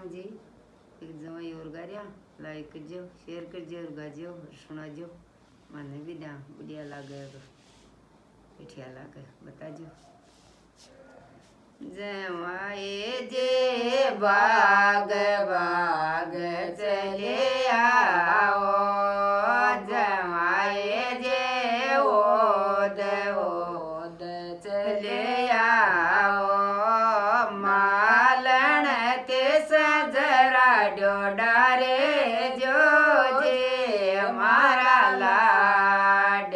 जी एक जमाई और गारिया लाइक करजो शेयर करजो और गाजो और सुनाजो મને બી દા બુડિયા લાગે પીઠિયા લાગે બતાજો જમાએ જે બાગ બાગ ચલે આવો જમાએ જે ઓદ ઓદ ચલે આવો માલણ તે સજરા ડોડારે જોજે મારા લાડલા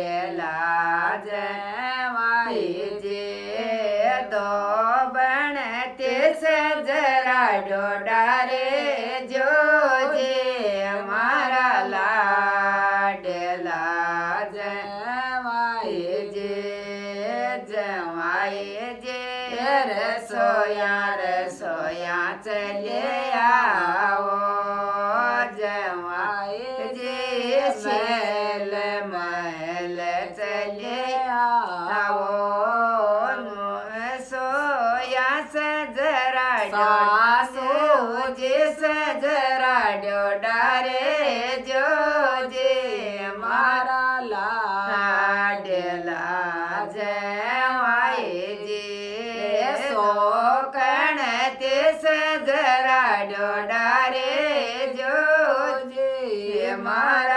જમાઈ જે દો બણ તે સજરા ડોડારે જોજે મારા લાડલા જમાઈ જે રસોયા રસોયા ચલે આવો જમાઈ જે મહેલ મહેલ ચલે આવો સોયા સજરા સાસુ જે સજરા ડોડારે જોજે મારા લાડલા જમાઈ જે સોકણ તે સજરા ડોડારે જોજે મારા